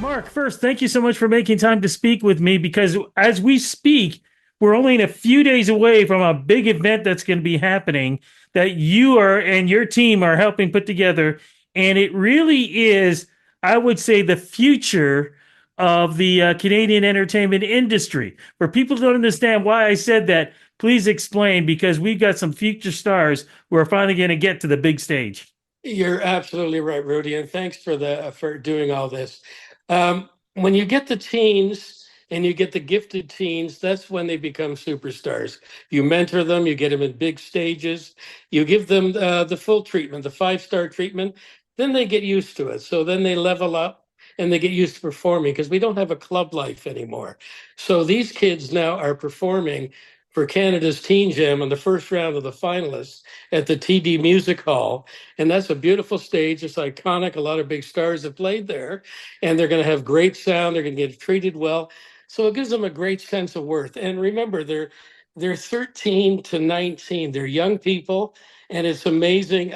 Mark, first, thank you so much for making time to speak with me because as we speak, we're only a few days away from a big event that's going to be happening that you are and your team are helping put together. And it really is, I would say, the future of the Canadian entertainment industry. For people who don't understand why I said that, please explain because we've got some future stars who are finally going to get to the big stage. You're absolutely right, Rudy, and thanks for doing all this. When you get the teens and you get the gifted teens, that's when they become superstars. You mentor them, you get them in big stages, you give them the full treatment, the five-star treatment. Then they get used to it. So then they level up and they get used to performing because we don't have a club life anymore. So these kids now are performing for Canada's Teen Jam in the first round of the finalists at the TD Music Hall. And that's a beautiful stage. It's iconic. A lot of big stars have played there, and they're going to have great sound. They're going to get treated well. So it gives them a great sense of worth. And remember, they're 13 to 19. They're young people, and it's amazing.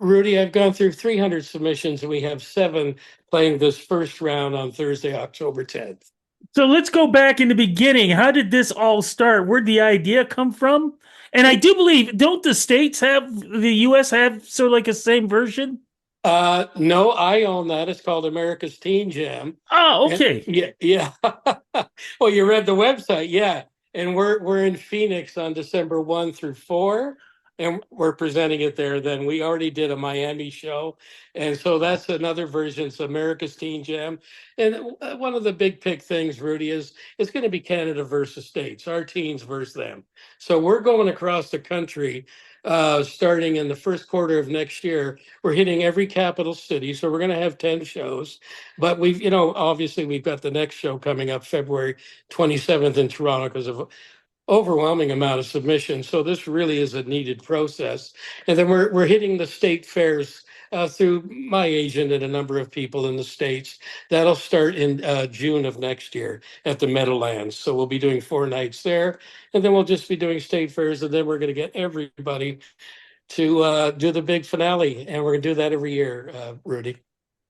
Rudy, I've gone through 300 submissions, and we have 7 playing this first round on Thursday, October 10th. So let's go back in the beginning. How did this all start? Where'd the idea come from? And I do believe, don't the states have the US have sort of like a same version? No, I own that. It's called America's Teen Jam. Oh, And okay. yeah, yeah. Well, you read the website, yeah. And we're in Phoenix on December 1 through 4, and we're presenting it there. Then we already did a Miami show, and so that's another version. It's America's Teen Jam. And one of the big pick things, Rudy, is it's going to be Canada versus states, our teens versus them. So we're going across the country, starting in the first quarter of next year. We're hitting every capital city, so we're going to have 10 shows. But obviously we've got the next show coming up February 27th in Toronto because of overwhelming amount of submissions. So this really is a needed process. And then we're hitting the state fairs through my agent and a number of people in the states. That'll start in June of next year at the Meadowlands. So we'll be doing 4 nights there, and then we'll just be doing state fairs, and then we're going to get everybody to do the big finale, and we're going to do that every year, Rudy.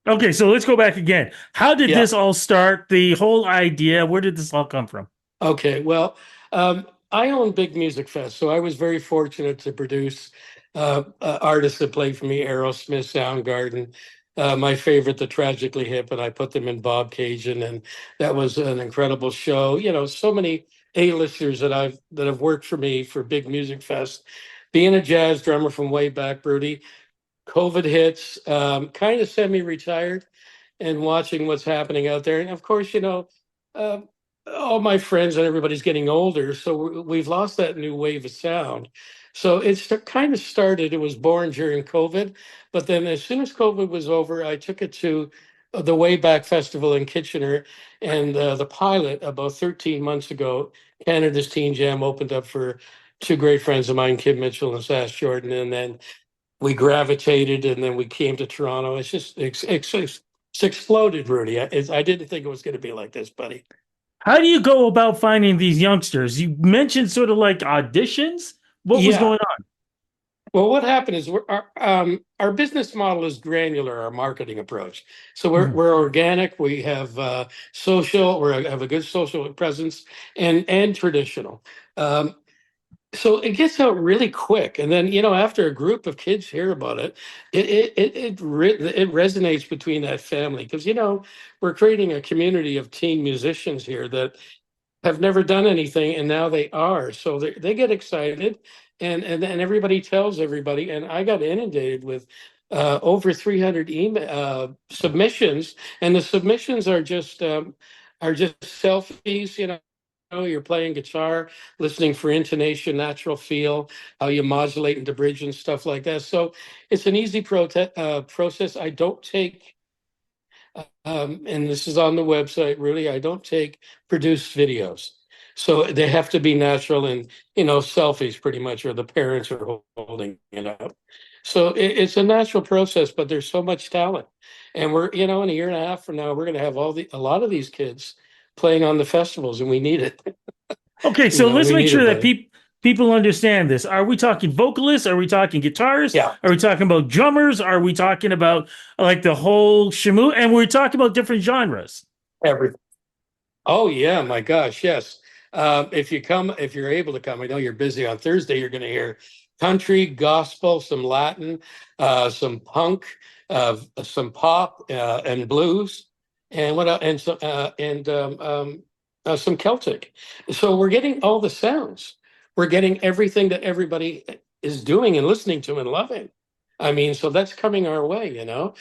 Okay, so let's go back again. How did Yeah. this all start? The whole idea, where did this all come from? Okay, well, I own Big Music Fest, so I was very fortunate to produce artists that played for me, Aerosmith, Soundgarden, my favorite, the Tragically Hip, and I put them in Bob Cajun, and that was an incredible show. So many A-listers that have worked for me for Big Music Fest. Being a jazz drummer from way back, Rudy, COVID hits, kind of semi-retired, and watching what's happening out there. And of course, uh, all my friends and everybody's getting older, so we've lost that new wave of sound. So it's kind of started. It was born during COVID, but then as soon as COVID was over, I took it to the Wayback Festival in Kitchener, and the pilot about 13 months ago, Canada's Teen Jam opened up for 2 great friends of mine, Kim Mitchell and Sash Jordan, and then we gravitated, and then we came to Toronto. It's just it's exploded, Rudy. I didn't think it was going to be like this, buddy. How do you go about finding these youngsters? You mentioned sort of like auditions. What was Yeah. going on? Well, what happened is our business model is granular, our marketing approach. So we're Mhm. we're organic. We have social. We have a good social presence, and traditional. Um, so it gets out really quick, and then after a group of kids hear about it, it resonates between that family because we're creating a community of teen musicians here that have never done anything, and now they are. So they get excited, and everybody tells everybody. And I got inundated with over 300 email submissions, and the submissions are just selfies. You're playing guitar, listening for intonation, natural feel, how you modulate into bridge and stuff like that. So it's an easy process. I don't take and this is on the website, really, I don't take produced videos. So they have to be natural, and, selfies pretty much, or the parents are holding it up. So it's a natural process, but there's so much talent. And we're, in a year and a half from now, we're going to have a lot of these kids playing on the festivals, and we need it. Okay, so let's We make need sure it, that buddy. people understand this. Are we talking vocalists? Are we talking guitarists? Yeah, Are we talking about drummers? Are we talking about like the whole shamoo? And we're talking about different genres. everything. Oh yeah, my gosh, yes. If you come, if you're able to come, I know you're busy on Thursday. You're going to hear country, gospel, some Latin, some punk, some pop, and blues, and what and so some Celtic. So we're getting all the sounds. We're getting everything that everybody is doing and listening to and loving. I mean, so that's coming our way, you know.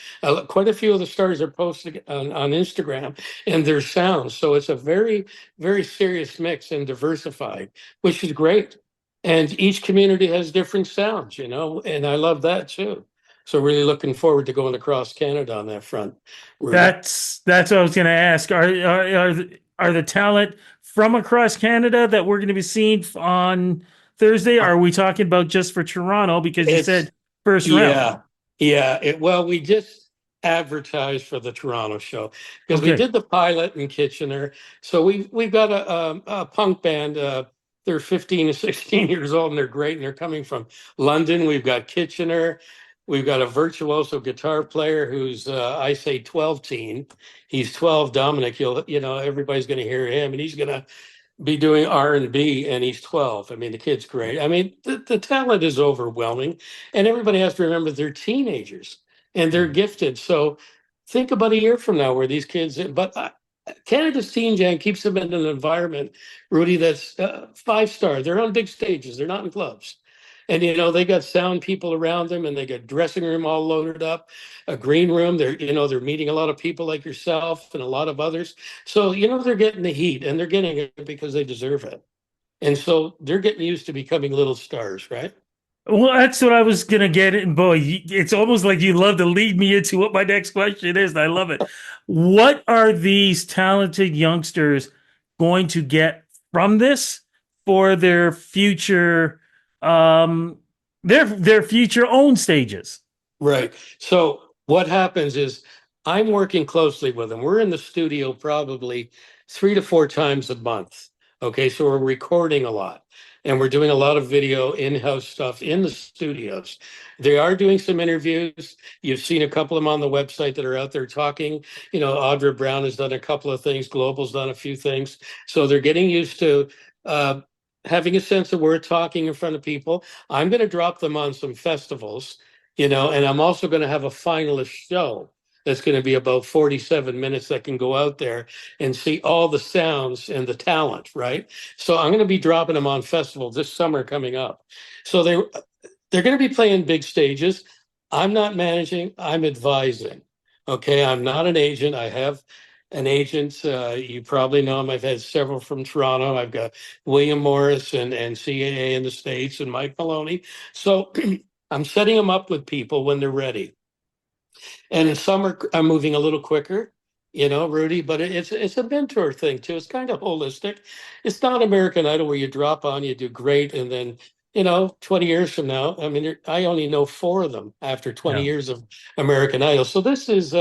Quite a few of the stars are posted on Instagram and their sounds. So it's a very, very serious mix and diversified, which is great. And each community has different sounds, you know, and I love that too. So really looking forward to going across Canada on that front, Rudy. That's what I was going to ask. Are the talent from across Canada that we're going to be seeing on Thursday? Are we talking about just for Toronto? Because you It's said first round. yeah, yeah. Well, we just advertised for the Toronto show because we Okay. did the pilot in Kitchener. So we've got a punk band. They're 15 to 16 years old and they're great. And they're coming from London. We've got Kitchener. We've got a virtuoso guitar player who's I say 12 teen. He's 12. Dominic. Everybody's going to hear him, and he's going to be doing R&B, and he's 12. I mean, the kid's great. I mean, the talent is overwhelming, and everybody has to remember they're teenagers and they're gifted. So think about a year from now where these kids, but Canada's Teen Jam keeps them in an environment, Rudy, that's five-star. They're on big stages. They're not in clubs. And they got sound people around them, and they got dressing room all loaded up, a green room. They're meeting a lot of people like yourself and a lot of others. So they're getting the heat, and they're getting it because they deserve it. And so they're getting used to becoming little stars, right? Well, that's what I was gonna get. And boy, it's almost like you love to lead me into what my next question is. And I love it. What are these talented youngsters going to get from this for their future, um, their future own stages? Right. So what happens is I'm working closely with them. We're in the studio probably 3 to 4 times a month. Okay. So we're recording a lot and we're doing a lot of video in-house stuff in the studios. They are doing some interviews. You've seen a couple of them on the website that are out there talking. Audra Brown has done a couple of things. Global's done a few things. So they're getting used to uh, having a sense of where talking in front of people. I'm going to drop them on some festivals, and I'm also going to have a finalist show that's going to be about 47 minutes that can go out there and see all the sounds and the talent, right? So I'm going to be dropping them on festivals this summer coming up. So they're going to be playing big stages. I'm not managing, I'm advising. Okay, I'm not an agent. I have an agent. You probably know him. I've had several from Toronto. I've got William Morris and CAA in the States and Mike Maloney. So I'm setting them up with people when they're ready. And in summer, I'm moving a little quicker, Rudy, but it's a mentor thing too. It's kind of holistic. It's not American Idol where you drop on, you do great, and then 20 years from now, I mean, I only know four of them after 20 Yeah. years of American Idol. So this is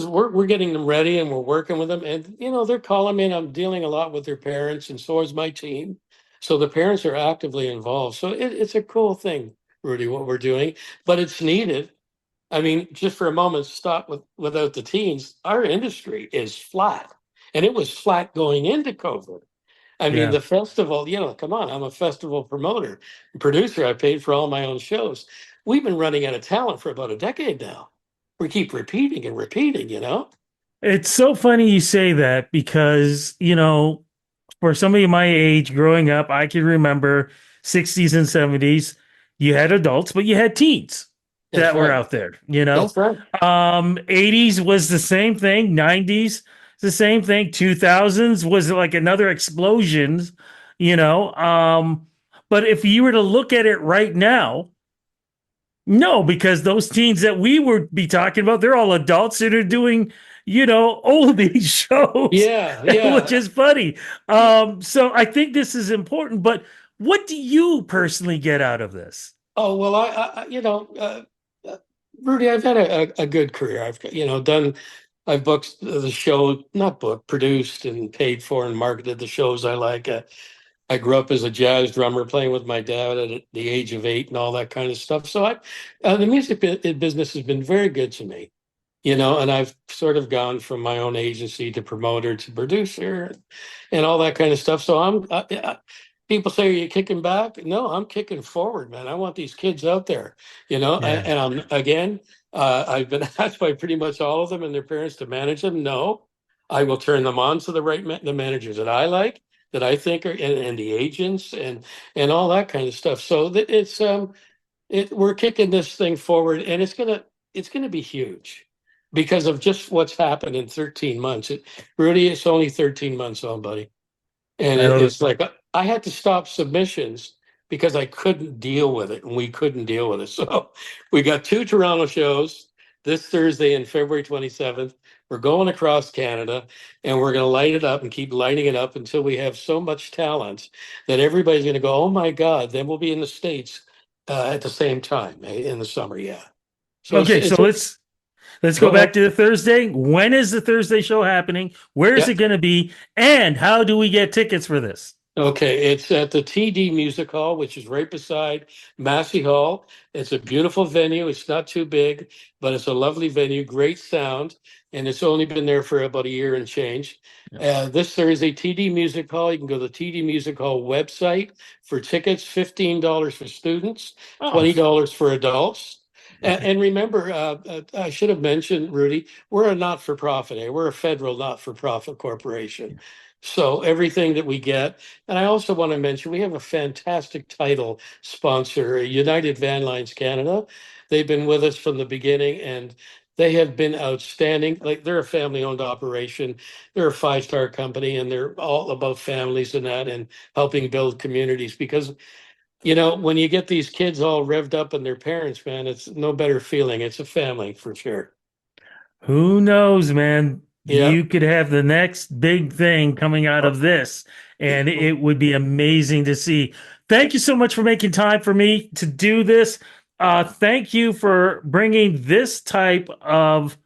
we're getting them ready and we're working with them, and they're calling me, and I'm dealing a lot with their parents, and so is my team. So the parents are actively involved. So it's a cool thing, Rudy, what we're doing, but it's needed. I mean, just for a moment, stop without the teens. Our industry is flat, and it was flat going into COVID. I mean, Yeah. the festival, come on, I'm a festival promoter, producer. I paid for all my own shows. We've been running out of talent for about a decade now. We keep repeating and repeating. It's so funny you say that because, for somebody my age growing up, I can remember 60s and 70s, you had adults, but you had teens That's that were right. out there, That's right. 80s was the same thing, 90s the same thing, 2000s was like another explosion, you know. But if you were to look at it right now, no, because those teens that we would be talking about, they're all adults that are doing, oldies shows, Yeah, which yeah. is funny. So I think this is important. But what do you personally get out of this? Oh, well, uh, Rudy, I've had a good career. I've, I've booked the show, not booked, produced and paid for and marketed the shows I like. I grew up as a jazz drummer, playing with my dad at the age of 8 and all that kind of stuff. So the business has been very good to me, and I've sort of gone from my own agency to promoter to producer and all that kind of stuff. So people say, are you kicking back? No, I'm kicking forward, man. I want these kids out there, Yeah. and I've been asked by pretty much all of them and their parents to manage them. No, I will turn them on to the managers that I like, that I think are, and the agents and all that kind of stuff. So that we're kicking this thing forward, and it's gonna be huge because of just what's happened in 13 months. Rudy, it's only 13 months on, buddy. And I don't. it's like I had to stop submissions because I couldn't deal with it, and we couldn't deal with it. So we got two Toronto shows this Thursday and February 27th. We're going across Canada, and we're going to light it up and keep lighting it up until we have so much talent that everybody's going to go, "Oh my God!" Then we'll be in the States at the same time, in the summer. Yeah. So Okay, so let's go go back ahead. to the Thursday. When is the Thursday show happening? Where is Yeah. it going to be? And how do we get tickets for this? Okay, it's at the TD Music Hall, which is right beside Massey Hall. It's a beautiful venue. It's not too big, but it's a lovely venue, great sound, and it's only been there for about a year and change. This Thursday, TD Music Hall. You can go to the TD Music Hall website for tickets. $15 for students, Oh, $20 for adults. And remember, I should have mentioned, Rudy, we're a not-for-profit. We're a federal not-for-profit corporation. So everything that we get, and I also want to mention, we have a fantastic title sponsor, United Van Lines Canada. They've been with us from the beginning, and they have been outstanding. Like, they're a family-owned operation. They're a five-star company, and they're all about families and that, and helping build communities. Because, when you get these kids all revved up and their parents, man, it's no better feeling. It's a family for sure. who knows, man? Yeah. You could have the next big thing coming out of this, and it would be amazing to see. Thank you so much for making time for me to do this. Thank you for bringing this type of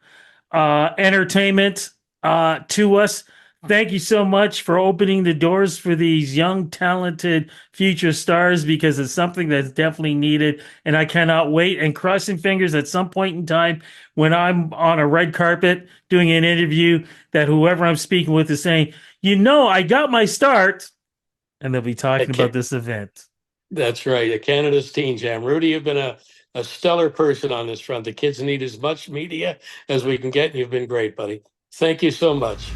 entertainment to us. Thank you so much for opening the doors for these young, talented future stars because it's something that's definitely needed. And I cannot wait, and crossing fingers at some point in time when I'm on a red carpet doing an interview that whoever I'm speaking with is saying, I got my start, and they'll be talking about Okay. this event. That's right. Canada's Teen Jam. Rudy, you've been a stellar person on this front. The kids need as much media as we can get. And you've been great, buddy. Thank you so much.